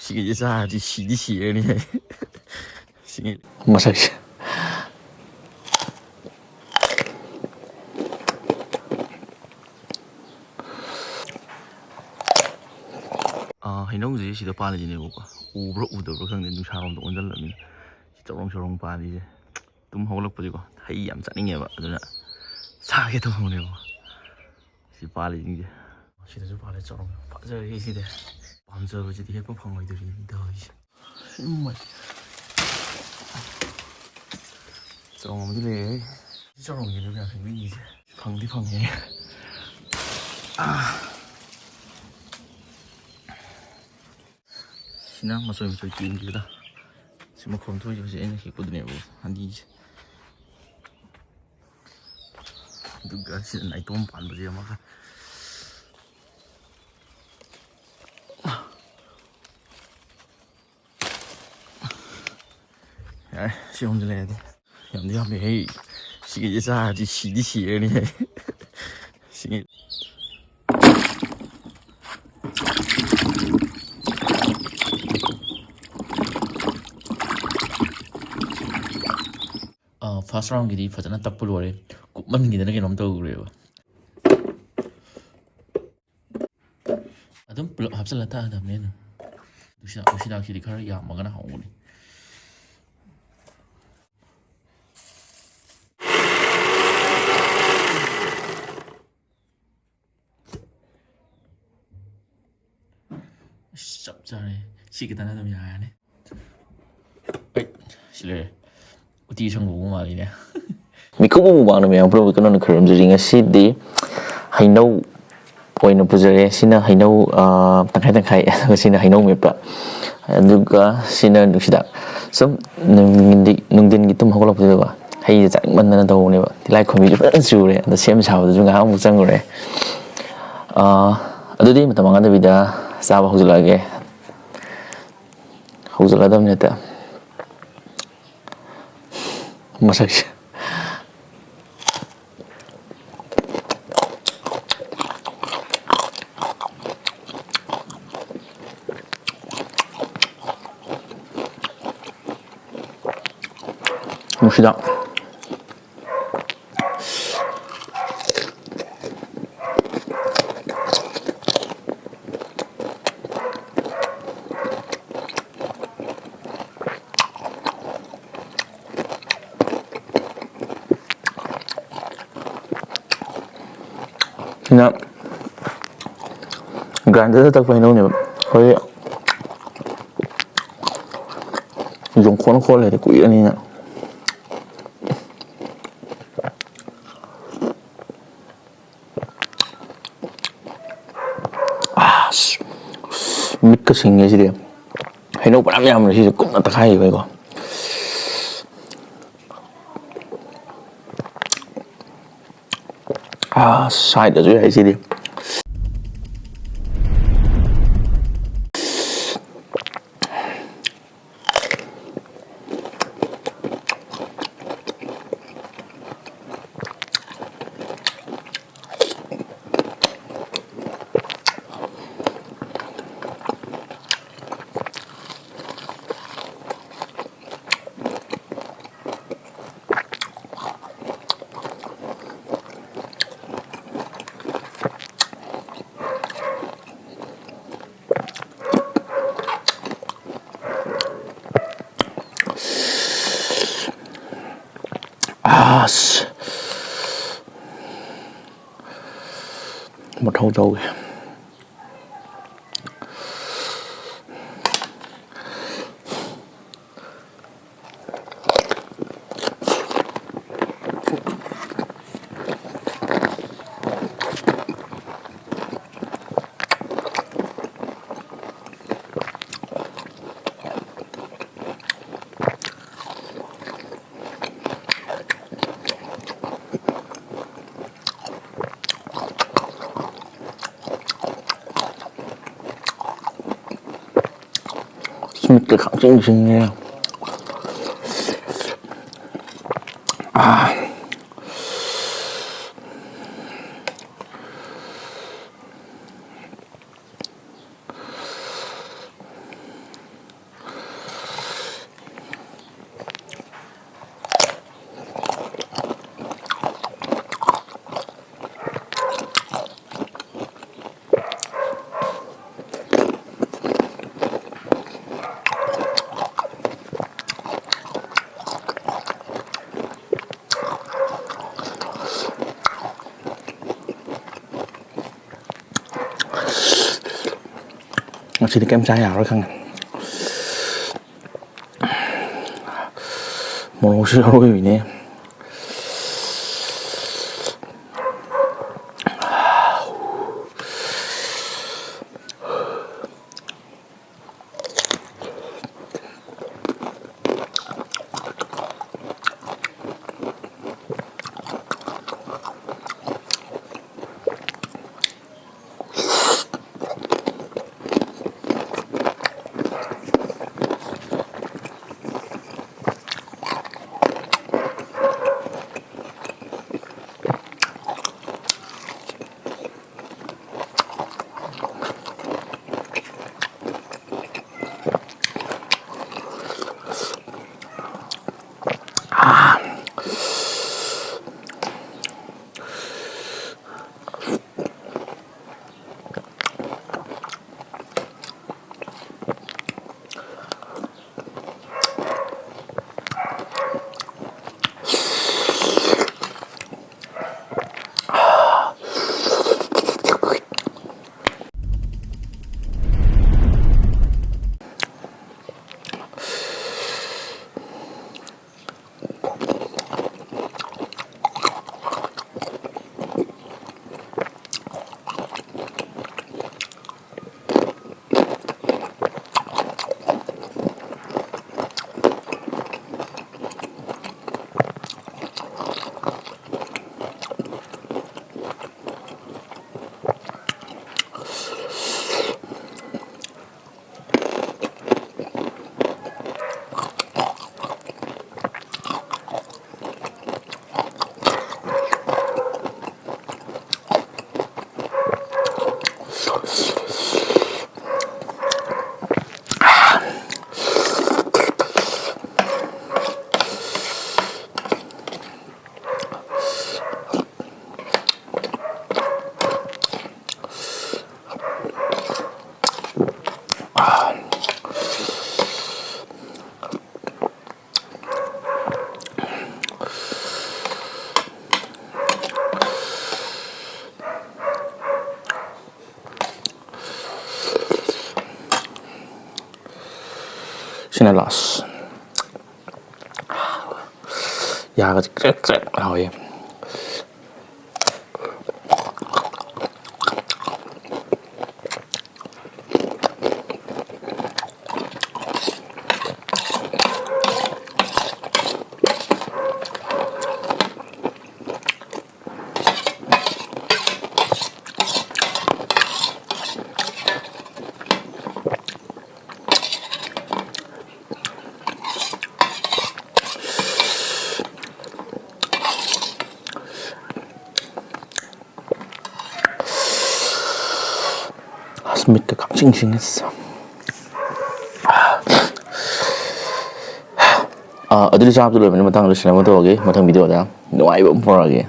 시계 자지 시디시에니 시계 마사지. hꯩꯅꯧꯁꯦ ꯁꯤꯗ ꯄꯥꯜꯂꯤꯁꯤꯅꯦꯕꯀꯣ ꯎꯕ꯭ꯔꯥ ꯎꯗꯕ꯭ꯔꯥ ꯈꯪꯗꯦ ꯅꯨꯡꯁꯥꯔꯣꯝꯗ ꯑꯣꯟꯁꯤꯜꯂꯕꯅꯤꯅ ꯆꯔꯣꯡ ꯆꯔꯣꯡ ꯄꯥꯜꯂꯤꯁꯦ ꯇꯨꯝ ꯍꯧꯒꯠꯂꯛꯄꯁꯦꯀꯣ ꯍꯩ ꯌꯥꯝ ꯆꯠꯅꯤꯡꯉꯦꯕ ꯑꯗꯨꯅ ꯁꯥꯒꯦ ꯇꯧꯕꯅꯦꯕ ꯁꯤ ꯄꯥꯜꯂꯤꯁꯤꯡꯁꯦ ꯁꯤꯗꯁꯨ ꯄꯥꯜꯂꯦ ꯆꯔꯣꯡ ꯐꯖꯔꯦ ꯁꯤꯗꯤ ꯄꯥꯝꯖꯕꯁꯤꯗꯤ ꯍꯦꯛꯄ ꯐꯪꯉꯣꯏꯗꯣꯔꯤꯅꯤ ꯇꯧꯔꯤꯁꯦ ꯆꯔꯣꯡ ꯑꯃꯗꯤ ꯂꯩꯔꯦ ꯁꯤ ꯆꯔꯣꯡꯁꯤꯅ ꯀꯌꯥ ꯐꯪꯕꯤꯒꯤꯁꯦ ꯐꯪꯗꯤ ꯐꯪꯉꯦ ꯁꯤꯅ ꯃꯆꯣꯏ ꯃꯆꯣꯏ ꯀꯦꯟꯈꯤꯕꯗ ꯁꯤ ꯃꯈꯣꯝ ꯊꯣꯛꯏꯁꯦ ꯍꯧꯖꯤꯛ ꯑꯩꯅ ꯍꯦꯛꯄꯗꯨꯅꯦꯕ ꯍꯟꯗꯤꯁꯦ ꯑꯗꯨꯒ ꯁꯤꯗ ꯅꯥꯏꯇꯣꯝ ꯄꯥꯟꯕꯁꯦ ꯑꯃꯒ ꯌꯥꯔꯦ ꯁꯤ ꯑꯍꯨꯝꯁꯦ ꯂꯩꯔꯗꯤ ꯌꯥꯝꯗꯤ ꯌꯥꯝꯃꯦ ꯍꯩ ꯁꯤꯒꯤꯁꯦ ꯆꯥꯔꯗꯤ ꯁꯤꯗꯤ ꯁꯤꯔꯅꯤ ꯍꯩ ꯁꯤꯒꯤ ꯐꯥꯔꯁ ꯔꯥꯎꯟꯒꯤꯗꯤ ꯐꯖꯅ ꯇꯛꯄ ꯂꯣꯏꯔꯦ ꯀꯨꯞꯃꯟꯈꯤꯗꯅ ꯀꯩꯅꯣꯝ ꯇꯧꯈ꯭ꯔꯦꯕ ꯑꯗꯨꯝ ꯄꯨꯂꯞ ꯍꯥꯞꯆꯤꯜꯂ ꯊꯛꯑꯗꯕꯅꯦ ꯅꯨꯡꯁꯤꯗꯥꯛꯁꯤꯗꯤ ꯈꯔ ꯌꯥꯝꯃꯒꯅ ꯍꯥꯎꯕꯅꯤ ꯆꯞ ꯆꯥꯔꯦ ꯁꯤ ꯈꯤꯇꯪ ꯑꯗꯨꯝ ꯌꯥꯔꯅꯤ ꯑꯩ ꯁꯤ ꯂꯩꯔꯦ ꯎꯇꯤ ꯁꯪꯒꯣꯕ ꯃꯥꯜꯂꯤꯅꯦ ꯃꯤꯠꯈꯨꯕ ꯃꯨꯛꯕꯥꯡꯅ ꯃꯌꯥꯝ ꯄꯨꯝꯅꯃꯛ ꯀꯩꯅꯣꯅ ꯈꯨꯔꯨꯝꯖꯔꯤ ꯉꯁꯤꯗꯤ ꯍꯩꯅꯧ ꯑꯣꯏꯅ ꯄꯨꯖꯔꯦ ꯁꯤꯅ ꯍꯩꯅꯧ ꯇꯪꯈꯥꯏ ꯇꯪꯈꯥꯏ ꯑꯗꯨꯒ ꯁꯤꯅ ꯍꯩꯅꯧ ꯃꯦꯠꯄ ꯑꯗꯨꯒ ꯁꯤꯅ ꯅꯨꯡꯁꯤꯗꯥꯛ ꯁꯨꯝ ꯅꯨꯡꯊꯤꯟꯒꯤ ꯇꯨꯝ ꯍꯧꯒꯠꯂꯛꯄꯗꯨꯗꯀꯣ ꯍꯩꯁꯦ ꯆꯥꯅꯤꯡꯃꯟꯗꯅ ꯇꯧꯕꯅꯦꯕ ꯇꯤꯜꯍꯥꯏ ꯈꯣꯝꯕꯤꯁꯨ ꯐꯖꯅ ꯆꯨꯔꯦ ꯑꯗ ꯁꯦꯝ ꯁꯥꯕꯗꯁꯨ ꯉꯥꯏꯍꯥꯛꯃꯨꯛ ꯆꯪꯉꯨꯔꯦ ꯑꯗꯨꯗꯤ ꯃꯇꯝ ꯃꯥꯡꯍꯟꯗꯕꯤꯗ ꯆꯥꯕ ꯍꯧꯖꯤꯜꯂꯛꯑꯒꯦ ꯍꯧꯖꯤꯜꯂꯗꯕꯅꯤ ꯍꯦꯛꯇ ꯃꯁꯛꯁꯦ ꯅꯨꯡꯁꯤꯗꯥꯛ ꯁꯤꯅ ꯒ꯭ꯔꯥꯏꯟꯗꯔꯗ ꯇꯛꯄ ꯍꯩꯅꯧꯅꯦꯕ ꯑꯩꯈꯣꯏ ꯌꯣꯡꯈꯣꯠꯅ ꯈꯣꯠꯂꯗꯤ ꯀꯨꯏꯔꯅꯤꯅ ꯃꯤꯠꯀ ꯁꯤꯡꯉꯦ ꯁꯤꯗꯤ ꯍꯩꯅꯧ ꯐꯅꯌꯥꯝ ꯌꯥꯝꯕꯅꯦ ꯁꯤꯁꯦ ꯀꯨꯞꯅ ꯇꯛꯈꯥꯏꯈꯤꯕꯩꯀꯣ ꯁꯥꯏꯗꯁꯨ ꯌꯥꯏ ꯁꯤꯗꯤ ꯃꯊꯧ ꯇꯧꯒꯦ ꯃꯤꯠꯀ ꯈꯪꯁꯤꯡ ꯁꯤꯡꯉꯦ Sini kem saya rồi khăng một sự rồi vì nè Sinalas 야가 쫙쫙 나와요. 밑에 싱싱했어. 어디서 잡들로 맨날 당을 시나면 또 오게, 뭐 비디오다. 너무 많이 본 보라게.